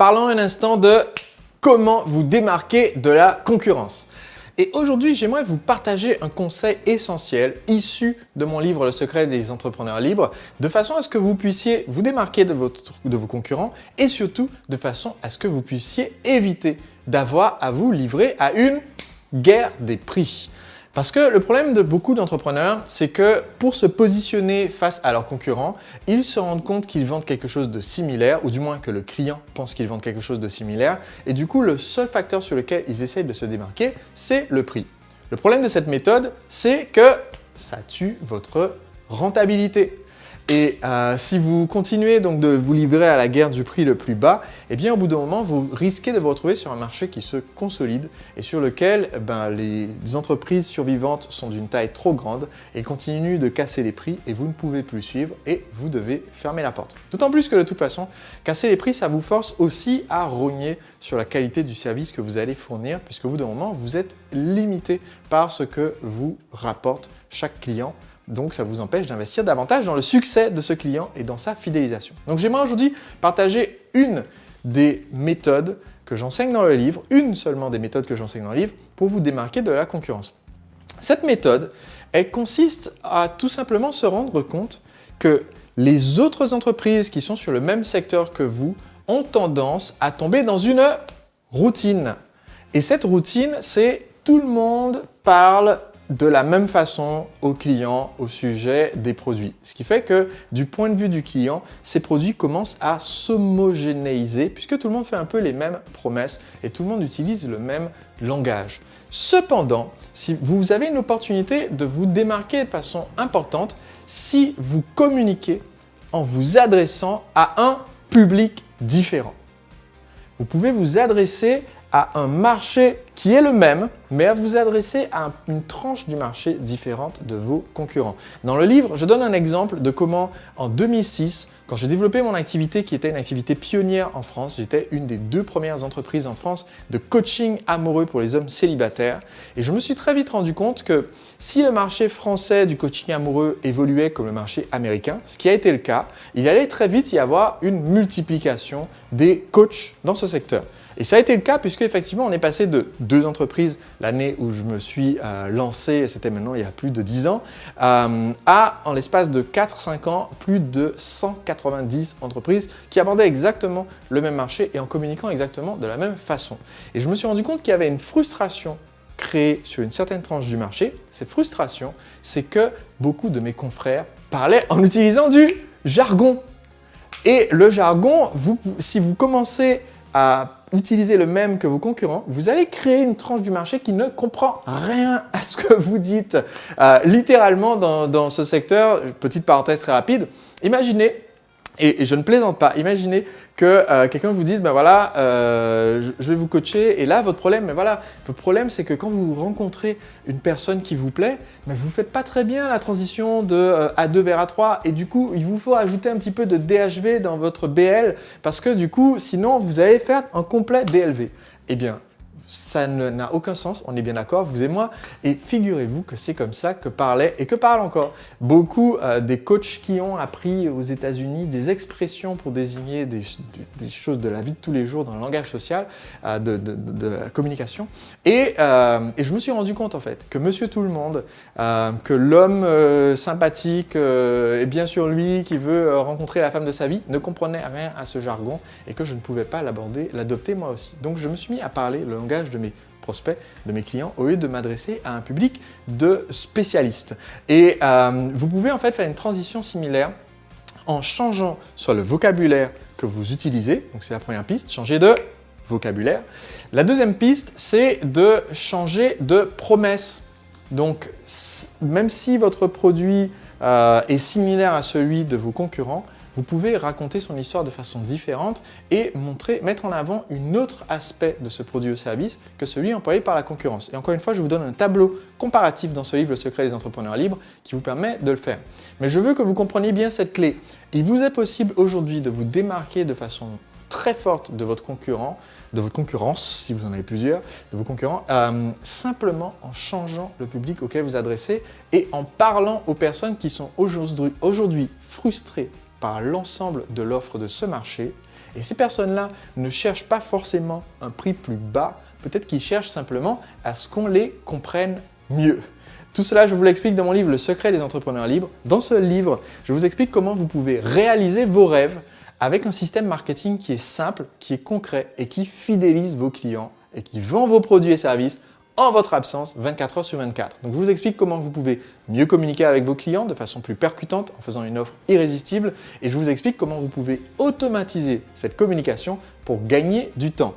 Parlons un instant de comment vous démarquer de la concurrence. Et aujourd'hui, j'aimerais vous partager un conseil essentiel issu de mon livre Le secret des entrepreneurs libres, de façon à ce que vous puissiez vous démarquer de vos concurrents et surtout de façon à ce que vous puissiez éviter d'avoir à vous livrer à une guerre des prix. Parce que le problème de beaucoup d'entrepreneurs, c'est que pour se positionner face à leurs concurrents, ils se rendent compte qu'ils vendent quelque chose de similaire, ou du moins que le client pense qu'ils vendent quelque chose de similaire, et du coup, le seul facteur sur lequel ils essayent de se démarquer, c'est le prix. Le problème de cette méthode, c'est que ça tue votre rentabilité. Et si vous continuez donc de vous livrer à la guerre du prix le plus bas, eh bien au bout d'un moment, vous risquez de vous retrouver sur un marché qui se consolide et sur lequel les entreprises survivantes sont d'une taille trop grande et continuent de casser les prix et vous ne pouvez plus suivre et vous devez fermer la porte. D'autant plus que de toute façon, casser les prix, ça vous force aussi à rogner sur la qualité du service que vous allez fournir puisqu'au bout d'un moment, vous êtes limité par ce que vous rapporte chaque client. Donc, ça vous empêche d'investir davantage dans le succès de ce client et dans sa fidélisation. Donc, j'aimerais aujourd'hui partager une des méthodes que j'enseigne dans le livre, une seulement des méthodes que j'enseigne dans le livre, pour vous démarquer de la concurrence. Cette méthode, elle consiste à tout simplement se rendre compte que les autres entreprises qui sont sur le même secteur que vous ont tendance à tomber dans une routine. Et cette routine, c'est tout le monde parle de la même façon aux clients au sujet des produits. Ce qui fait que du point de vue du client, ces produits commencent à s'homogénéiser puisque tout le monde fait un peu les mêmes promesses et tout le monde utilise le même langage. Cependant, si vous avez une opportunité de vous démarquer de façon importante si vous communiquez en vous adressant à un public différent. Vous pouvez vous adresser à un marché qui est le même, mais à vous adresser à une tranche du marché différente de vos concurrents. Dans le livre, je donne un exemple de comment, en 2006, quand j'ai développé mon activité qui était une activité pionnière en France, j'étais une des 2 premières entreprises en France de coaching amoureux pour les hommes célibataires. Et je me suis très vite rendu compte que si le marché français du coaching amoureux évoluait comme le marché américain, ce qui a été le cas, il allait très vite y avoir une multiplication des coachs dans ce secteur. Et ça a été le cas puisque effectivement on est passé de 2 entreprises l'année où je me suis lancé, c'était maintenant il y a plus de 10 ans, à en l'espace de 4-5 ans, plus de 190 entreprises qui abordaient exactement le même marché et en communiquant exactement de la même façon. Et je me suis rendu compte qu'il y avait une frustration créée sur une certaine tranche du marché. Cette frustration, c'est que beaucoup de mes confrères parlaient en utilisant du jargon. Et le jargon, si vous commencez à utiliser le même que vos concurrents, vous allez créer une tranche du marché qui ne comprend rien à ce que vous dites. Littéralement, dans ce secteur, petite parenthèse très rapide, imaginez, et je ne plaisante pas, imaginez que quelqu'un vous dise, je vais vous coacher et là, votre problème, c'est que quand vous rencontrez une personne qui vous plaît, vous ne faites pas très bien la transition de A2 vers A3 et du coup, il vous faut ajouter un petit peu de DHV dans votre BL parce que du coup, sinon, vous allez faire un complet DLV. Eh bien, ça n'a aucun sens, on est bien d'accord, vous et moi. Et figurez-vous que c'est comme ça que parlaient et que parlent encore beaucoup des coachs qui ont appris aux États-Unis des expressions pour désigner des choses de la vie de tous les jours dans le langage social, de la communication. Et je me suis rendu compte en fait que Monsieur Tout-le-Monde, que l'homme sympathique et bien sûr lui qui veut rencontrer la femme de sa vie ne comprenait rien à ce jargon et que je ne pouvais pas l'adopter moi aussi. Donc je me suis mis à parler le langage de mes prospects, de mes clients, au lieu de m'adresser à un public de spécialistes. Et vous pouvez en fait faire une transition similaire en changeant soit le vocabulaire que vous utilisez, donc c'est la première piste, changer de vocabulaire. La deuxième piste, c'est de changer de promesse. Donc, même si votre produit est similaire à celui de vos concurrents, vous pouvez raconter son histoire de façon différente et mettre en avant un autre aspect de ce produit ou service que celui employé par la concurrence. Et encore une fois, je vous donne un tableau comparatif dans ce livre, Le secret des entrepreneurs libres, qui vous permet de le faire. Mais je veux que vous compreniez bien cette clé. Il vous est possible aujourd'hui de vous démarquer de façon très forte de votre concurrent, de votre concurrence, si vous en avez plusieurs, de vos concurrents, simplement en changeant le public auquel vous adressez et en parlant aux personnes qui sont aujourd'hui frustrées par l'ensemble de l'offre de ce marché Et ces personnes-là ne cherchent pas forcément un prix plus bas, peut-être qu'ils cherchent simplement à ce qu'on les comprenne mieux. Tout cela, je vous l'explique dans mon livre Le secret des entrepreneurs libres. Dans ce livre, je vous explique comment vous pouvez réaliser vos rêves avec un système marketing qui est simple, qui est concret et qui fidélise vos clients et qui vend vos produits et services en votre absence 24 heures sur 24. Donc je vous explique comment vous pouvez mieux communiquer avec vos clients de façon plus percutante en faisant une offre irrésistible et je vous explique comment vous pouvez automatiser cette communication pour gagner du temps.